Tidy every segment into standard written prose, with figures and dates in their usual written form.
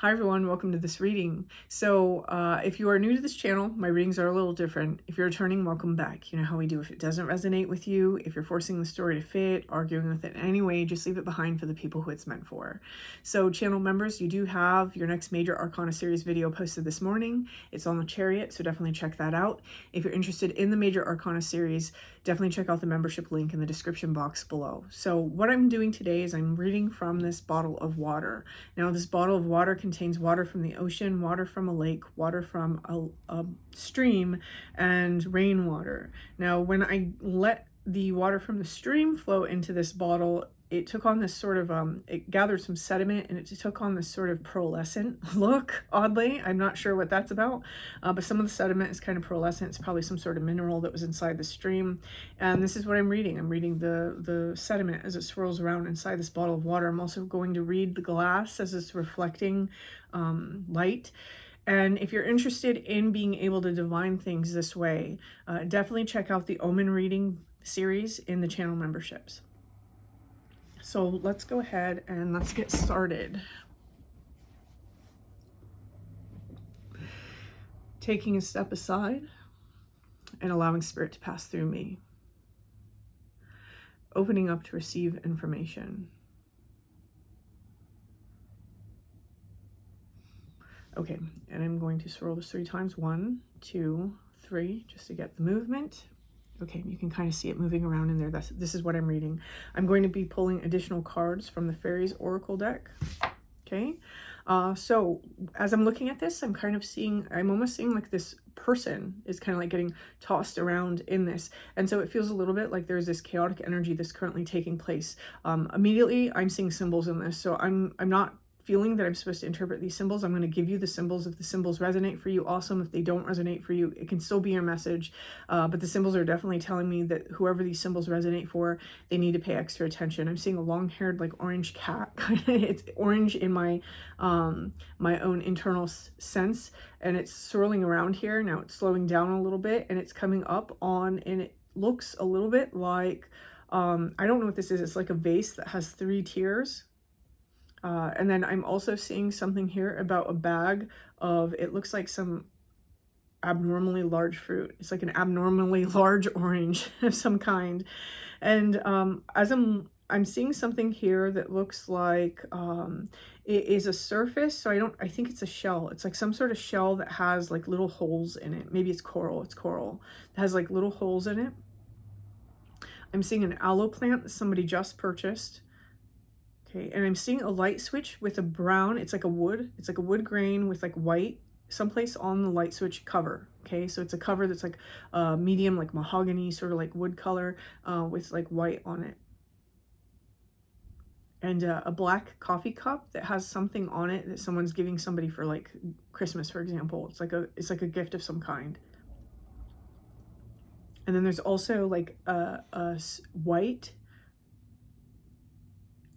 Hi everyone, welcome to this reading. So if you are new to this channel, my readings are a little different. If you're returning, welcome back. You know how we do. If it doesn't resonate with you, if you're forcing the story to fit, arguing with it in any way, just leave it behind for the people who it's meant for. So channel members, you do have your next major Arcana series video posted this morning. It's on the Chariot, so definitely check that out. If you're interested in the major Arcana series, definitely check out the membership link in the description box below. So what I'm doing today is I'm reading from this bottle of water. Now this bottle of water contains water from the ocean, water from a lake, water from a stream, and rainwater. Now when I let the water from the stream flow into this bottle, it took on this sort of, it gathered some sediment and it took on this sort of pearlescent look, oddly. I'm not sure what that's about, but some of the sediment is kind of pearlescent. It's probably some sort of mineral that was inside the stream. And this is what I'm reading. I'm reading the sediment as it swirls around inside this bottle of water. I'm also going to read the glass as it's reflecting light. And if you're interested in being able to divine things this way, definitely check out the Omen reading series in the channel memberships. So let's go ahead and let's get started. Taking a step aside and allowing spirit to pass through me. Opening up to receive information. Okay, and I'm going to swirl this 3 times. 1, 2, 3, just to get the movement. Okay, you can kind of see it moving around in there. This is what I'm reading. I'm going to be pulling additional cards from the Fairies Oracle deck. Okay, so as I'm looking at this, I'm almost seeing like this person is kind of like getting tossed around in this. And so it feels a little bit like there's this chaotic energy that's currently taking place. Immediately, I'm seeing symbols in this. So I'm not feeling that I'm supposed to interpret these symbols. I'm going to give you the symbols. If the symbols resonate for you, awesome. If they don't resonate for you, it can still be your message. But the symbols are definitely telling me that whoever these symbols resonate for, they need to pay extra attention. I'm seeing a long-haired, like orange cat. It's orange in my my own internal sense, and it's swirling around here. Now it's slowing down a little bit, and it's coming up on, and it looks a little bit like I don't know what this is. It's like a vase that has 3 tiers. And then I'm also seeing something here about a bag of, it looks like some abnormally large fruit. It's like an abnormally large orange of some kind. And as I'm seeing something here that looks like it is a surface. So I think it's a shell. It's like some sort of shell that has like little holes in it. Maybe it's coral. It's coral. It has like little holes in it. I'm seeing an aloe plant that somebody just purchased. Okay, and I'm seeing a light switch with a brown, it's like a wood grain with like white someplace on the light switch cover. Okay, so it's a cover that's like medium, like mahogany, sort of like wood color with like white on it. And a black coffee cup that has something on it that someone's giving somebody for like Christmas, for example. It's like a gift of some kind. And then there's also like a white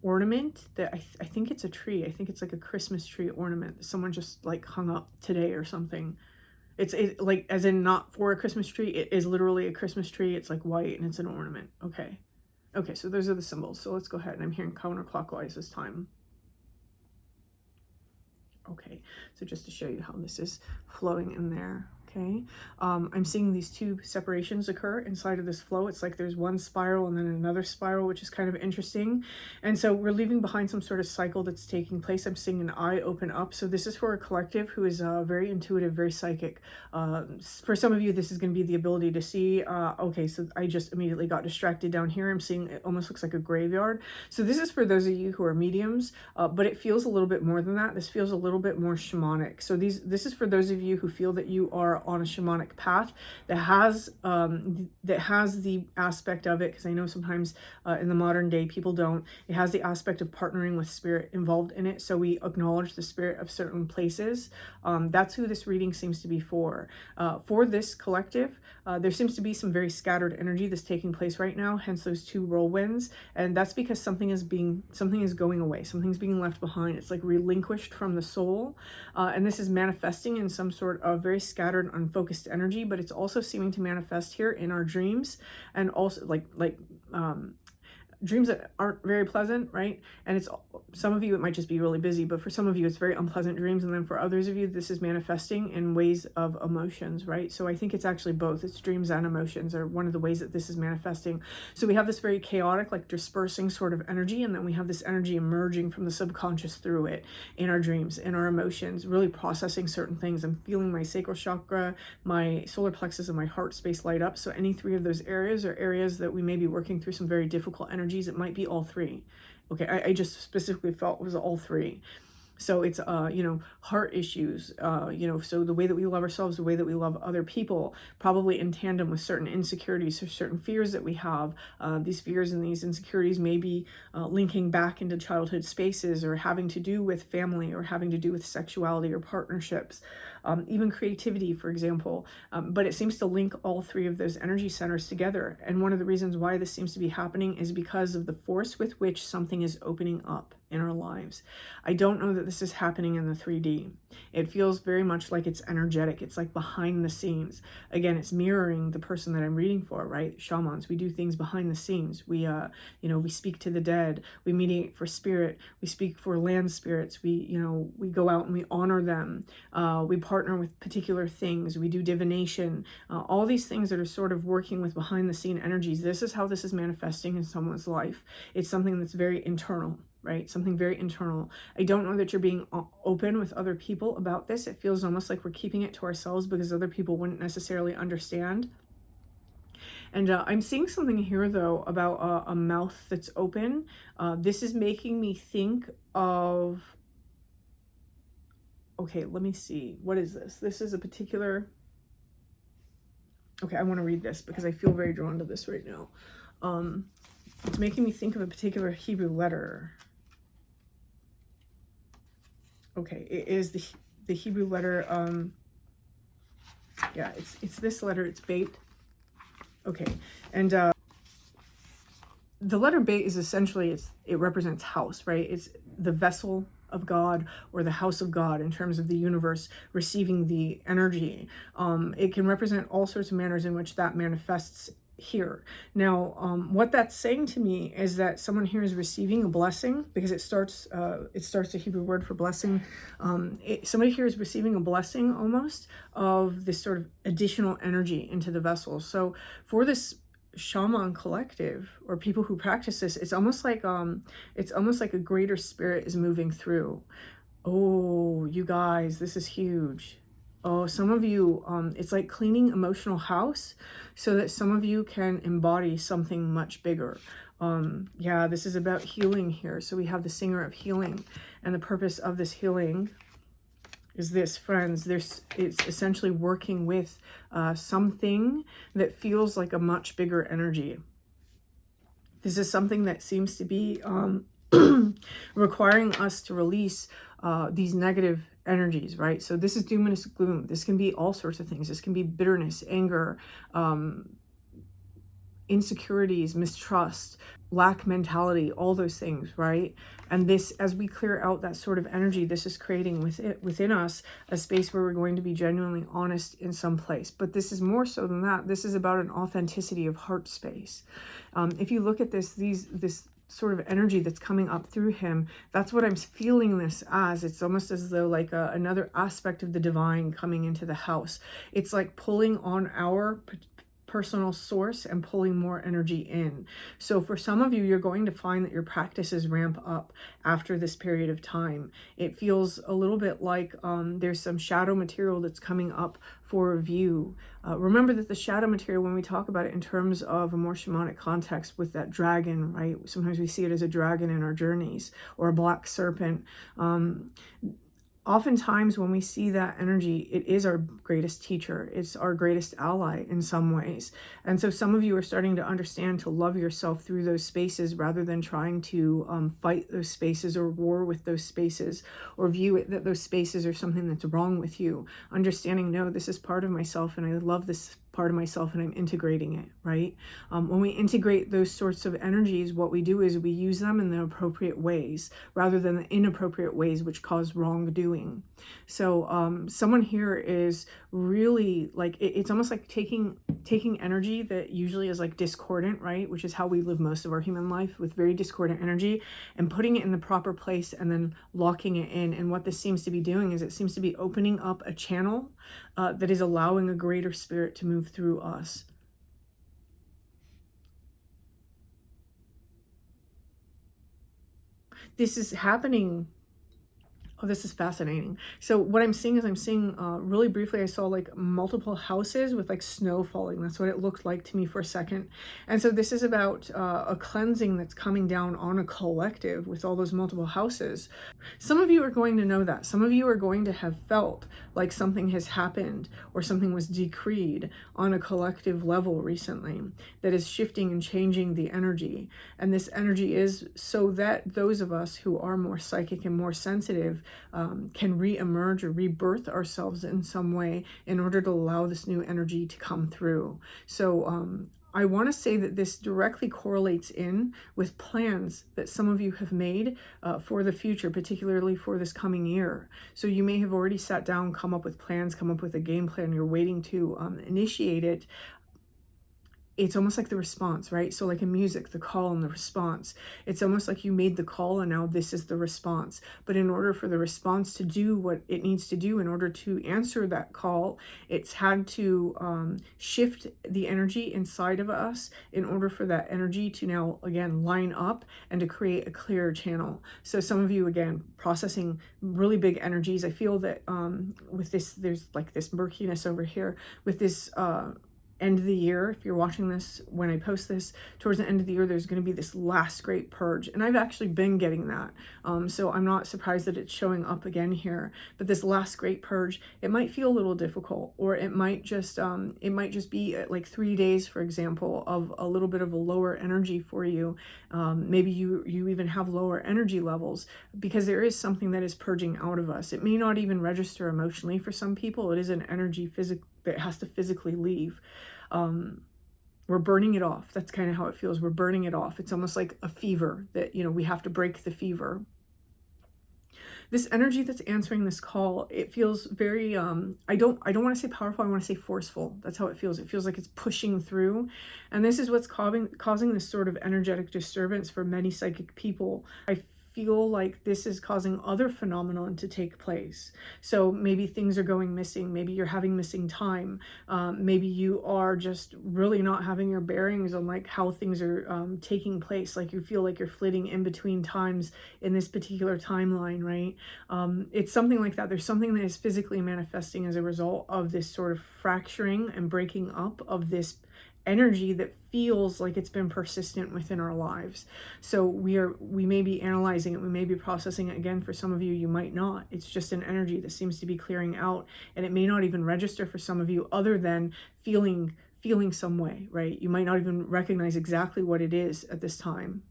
ornament that I think it's a tree. I think it's like a Christmas tree ornament that someone just like hung up today or something. It's like, as in not for a Christmas tree. It is literally a Christmas tree. It's like white and it's an ornament. Okay, so those are the symbols. So let's go ahead, and I'm hearing counterclockwise this time. Okay, so just to show you how this is flowing in there. Okay, I'm seeing these 2 separations occur inside of this flow. It's like there's one spiral and then another spiral, which is kind of interesting. And so we're leaving behind some sort of cycle that's taking place. I'm seeing an eye open up. So this is for a collective who is very intuitive, very psychic. For some of you, this is going to be the ability to see. Okay, so I just immediately got distracted down here. I'm seeing it almost looks like a graveyard. So this is for those of you who are mediums, but it feels a little bit more than that. This feels a little bit more shamanic. So this is for those of you who feel that you are on a shamanic path that has the aspect of it, because I know sometimes in the modern day people don't. It has the aspect of partnering with spirit involved in it, so we acknowledge the spirit of certain places. That's who this reading seems to be for. For this collective, there seems to be some very scattered energy that's taking place right now, hence those 2 whirlwinds, and that's because something is going away, something's being left behind. It's like relinquished from the soul, and this is manifesting in some sort of very scattered, unfocused energy, but it's also seeming to manifest here in our dreams, and also like dreams that aren't very pleasant, right? And it's, some of you, it might just be really busy, but for some of you, it's very unpleasant dreams. And then for others of you, this is manifesting in ways of emotions, right? So I think it's actually both. It's dreams and emotions are one of the ways that this is manifesting. So we have this very chaotic, like dispersing sort of energy. And then we have this energy emerging from the subconscious through it in our dreams, in our emotions, really processing certain things. I'm feeling my sacral chakra, my solar plexus, and my heart space light up. So any three of those areas are areas that we may be working through some very difficult energies. It might be all three. Okay, I just specifically felt it was all three. So it's, you know, heart issues, you know, so the way that we love ourselves, the way that we love other people, probably in tandem with certain insecurities or certain fears that we have. These fears and these insecurities may be linking back into childhood spaces, or having to do with family, or having to do with sexuality or partnerships, even creativity, for example. But it seems to link all three of those energy centers together. And one of the reasons why this seems to be happening is because of the force with which something is opening up in our lives. I don't know that this is happening in the 3D. It feels very much like it's energetic. It's like behind the scenes. Again, it's mirroring the person that I'm reading for, right? Shamans, we do things behind the scenes. We, you know, we speak to the dead. We mediate for spirit. We speak for land spirits. We, you know, we go out and we honor them. We partner with particular things. We do divination. All these things that are sort of working with behind the scene energies. This is how this is manifesting in someone's life. It's something that's very internal. Right? Something very internal. I don't know that you're being open with other people about this. It feels almost like we're keeping it to ourselves because other people wouldn't necessarily understand. And I'm seeing something here, though, about a mouth that's open. This is making me think of... Okay, let me see. What is this? This is a particular... Okay, I want to read this because I feel very drawn to this right now. It's making me think of a particular Hebrew letter. Okay, it is the Hebrew letter, yeah, it's this letter, it's Beit. Okay, and the letter Beit is essentially, it represents house, right? It's the vessel of God, or the house of God in terms of the universe receiving the energy. It can represent all sorts of manners in which that manifests here. Now, what that's saying to me is that someone here is receiving a blessing, because it starts the Hebrew word for blessing. Somebody here is receiving a blessing almost of this sort of additional energy into the vessel. So for this shaman collective, or people who practice this, it's almost like a greater spirit is moving through. Oh, you guys, this is huge. Oh, some of you, it's like cleaning emotional house so that some of you can embody something much bigger. Yeah, this is about healing here. So we have the singer of healing, and the purpose of this healing is this, friends. It's essentially working with something that feels like a much bigger energy. This is something that seems to be requiring us to release these negative energies, right? So this is doom and gloom. This can be all sorts of things. This can be bitterness, anger, insecurities, mistrust, lack mentality, all those things, right? And this, as we clear out that sort of energy, this is creating within us a space where we're going to be genuinely honest in some place. But this is more so than that. This is about an authenticity of heart space. If you look at this sort of energy that's coming up through him, that's what I'm feeling this as. It's almost as though like another aspect of the divine coming into the house. It's like pulling on our personal source and pulling more energy in. So for some of you, you're going to find that your practices ramp up after this period of time. It feels a little bit like there's some shadow material that's coming up for review. Remember that the shadow material, when we talk about it in terms of a more shamanic context with that dragon, right? Sometimes we see it as a dragon in our journeys, or a black serpent. Oftentimes when we see that energy, it is our greatest teacher. It's our greatest ally in some ways. And so some of you are starting to understand to love yourself through those spaces, rather than trying to fight those spaces or war with those spaces, or view it that those spaces are something that's wrong with you. Understanding, no, this is part of myself, and I love this part of myself, and I'm integrating it, right? When we integrate those sorts of energies, what we do is we use them in the appropriate ways rather than the inappropriate ways which cause wrongdoing. So someone here is really like, it's almost like taking energy that usually is like discordant, right? Which is how we live most of our human life, with very discordant energy, and putting it in the proper place and then locking it in. And what this seems to be doing is it seems to be opening up a channel that is allowing a greater spirit to move through us. This is happening. Oh, this is fascinating. So what I'm seeing is really briefly, I saw like multiple houses with like snow falling. That's what it looked like to me for a second. And so this is about a cleansing that's coming down on a collective with all those multiple houses. Some of you are going to know that. Some of you are going to have felt like something has happened or something was decreed on a collective level recently that is shifting and changing the energy. And this energy is so that those of us who are more psychic and more sensitive can re-emerge or rebirth ourselves in some way in order to allow this new energy to come through. So I want to say that this directly correlates in with plans that some of you have made for the future, particularly for this coming year. So you may have already sat down, come up with plans, come up with a game plan. You're waiting to initiate it. It's almost like the response, right? So like in music, the call and the response. It's almost like you made the call and now this is the response. But in order for the response to do what it needs to do, in order to answer that call, it's had to shift the energy inside of us in order for that energy to now, again, line up and to create a clearer channel. So some of you, again, processing really big energies. I feel that with this, there's like this murkiness over here with this end of the year. If you're watching this when I post this, towards the end of the year, there's going to be this last great purge, and I've actually been getting that, so I'm not surprised that it's showing up again here. But this last great purge, it might feel a little difficult, or it might just be like 3 days, for example, of a little bit of a lower energy for you. Maybe you even have lower energy levels because there is something that is purging out of us. It may not even register emotionally for some people. It is an energy that has to physically leave. We're burning it off. That's kind of how it feels. We're burning it off. It's almost like a fever that, we have to break the fever. This energy that's answering this call, it feels very, I don't want to say powerful. I want to say forceful. That's how it feels. It feels like it's pushing through. And this is what's causing this sort of energetic disturbance for many psychic people. I feel like this is causing other phenomenon to take place. So maybe things are going missing. Maybe you're having missing time. Maybe you are just really not having your bearings on like how things are taking place. Like you feel like you're flitting in between times in this particular timeline, right? It's something like that. There's something that is physically manifesting as a result of this sort of fracturing and breaking up of this energy that feels like it's been persistent within our lives. So we may be analyzing it, we may be processing it. Again, for some of you, you might not. It's just an energy that seems to be clearing out, and it may not even register for some of you other than feeling some way, right? You might not even recognize exactly what it is at this time.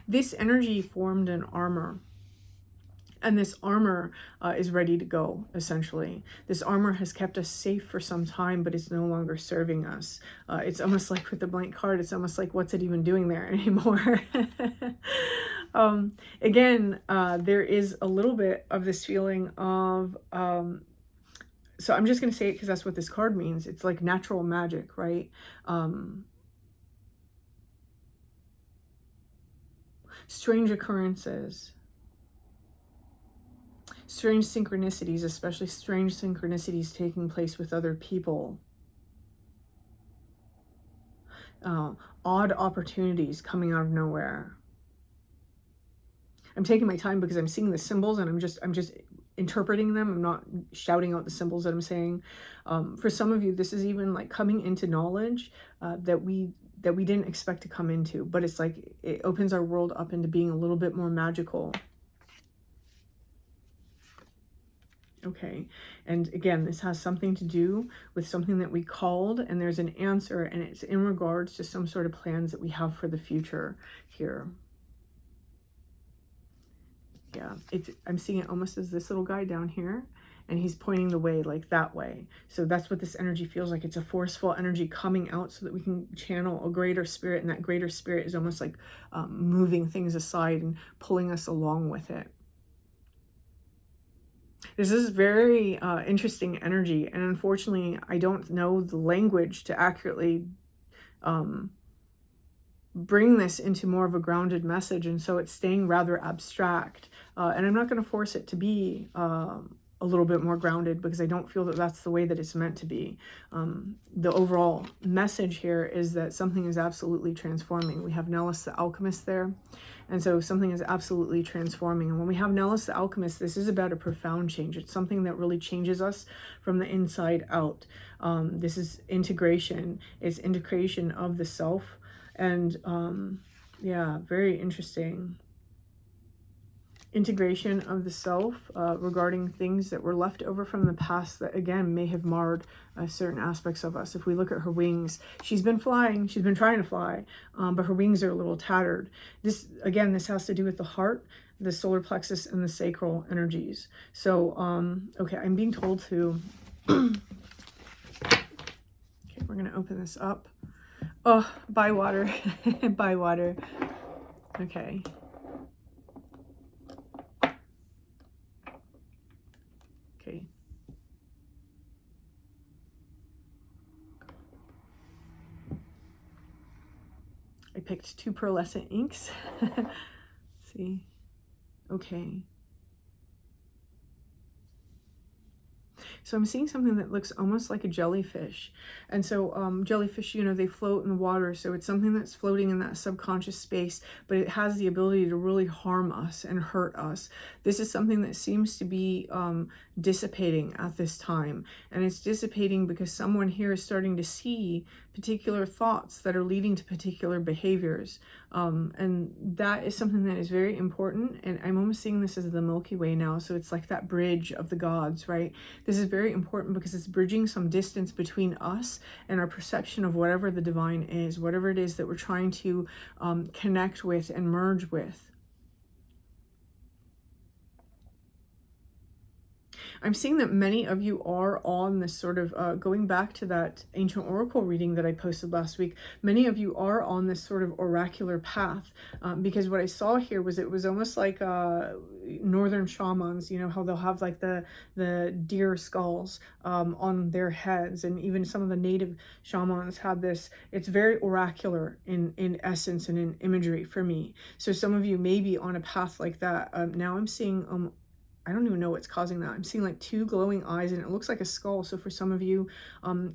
This energy formed an armor. And this armor is ready to go, essentially. This armor has kept us safe for some time, but it's no longer serving us. It's almost like with the blank card, it's almost like, what's it even doing there anymore? Again, there is a little bit of this feeling of, so I'm just going to say it because that's what this card means. It's like natural magic, right? Strange occurrences. Strange synchronicities, especially strange synchronicities taking place with other people. Odd opportunities coming out of nowhere. I'm taking my time because I'm seeing the symbols and I'm just interpreting them. I'm not shouting out the symbols that I'm saying. For some of you, this is even like coming into knowledge that we didn't expect to come into, but it's like it opens our world up into being a little bit more magical. Okay, and again, this has something to do with something that we called, and there's an answer, and it's in regards to some sort of plans that we have for the future here. Yeah, I'm seeing it almost as this little guy down here, and he's pointing the way, like that way. So that's what this energy feels like. It's a forceful energy coming out so that we can channel a greater spirit, and that greater spirit is almost like moving things aside and pulling us along with it. This is very interesting energy, and unfortunately I don't know the language to accurately bring this into more of a grounded message, and so it's staying rather abstract, and I'm not going to force it to be a little bit more grounded, because I don't feel that that's the way that it's meant to be. The overall message here is that something is absolutely transforming. We have Nellis the alchemist there, and so something is absolutely transforming. And when we have Nellis the alchemist, this is about a profound change. It's something that really changes us from the inside out. This is integration. It's integration of the self. And yeah, very interesting. Integration of the self regarding things that were left over from the past that, again, may have marred certain aspects of us. If we look at her wings, she's been flying, she's been trying to fly, but her wings are a little tattered. This, again, this has to do with the heart, the solar plexus, and the sacral energies. So, okay, I'm being told to... okay, we're going to open this up. Oh, buy water. Buy water. Okay. Okay. I picked 2 pearlescent inks. Let's see. Okay. So I'm seeing something that looks almost like a jellyfish. And so jellyfish, you know, they float in the water. So it's something that's floating in that subconscious space, but it has the ability to really harm us and hurt us. This is something that seems to be dissipating at this time. And it's dissipating because someone here is starting to see particular thoughts that are leading to particular behaviors. And that is something that is very important. And I'm almost seeing this as the Milky Way now. So it's like that bridge of the gods, right? This is very important because it's bridging some distance between us and our perception of whatever the divine is, whatever it is that we're trying to connect with and merge with. I'm seeing that many of you are on this sort of, going back to that ancient oracle reading that I posted last week, many of you are on this sort of oracular path, because what I saw here was it was almost like northern shamans, you know, how they'll have like the deer skulls on their heads, and even some of the native shamans had this. It's very oracular in essence and in imagery for me. So some of you may be on a path like that. Now I'm seeing I don't even know what's causing that. I'm seeing like 2 glowing eyes, and it looks like a skull. So for some of you,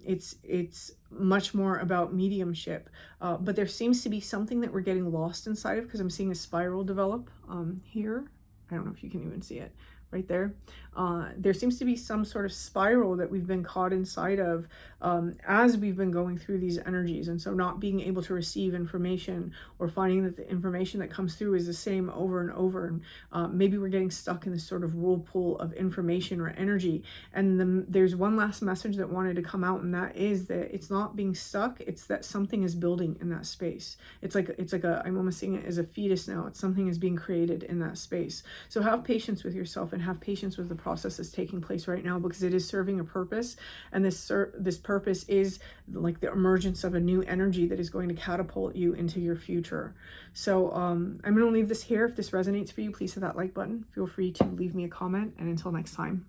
it's much more about mediumship. But there seems to be something that we're getting lost inside of, because I'm seeing a spiral develop here. I don't know if you can even see it right there. There seems to be some sort of spiral that we've been caught inside of as we've been going through these energies. And so not being able to receive information, or finding that the information that comes through is the same over and over. And maybe we're getting stuck in this sort of whirlpool of information or energy. And then there's one last message that wanted to come out, and that is that it's not being stuck. It's that something is building in that space. It's like I'm almost seeing it as a fetus now. It's something is being created in that space. So have patience with yourself, and have patience with the process that's taking place right now, because it is serving a purpose. And this purpose is like the emergence of a new energy that is going to catapult you into your future. So I'm going to leave this here. If this resonates for you, please hit that like button. Feel free to leave me a comment, and until next time.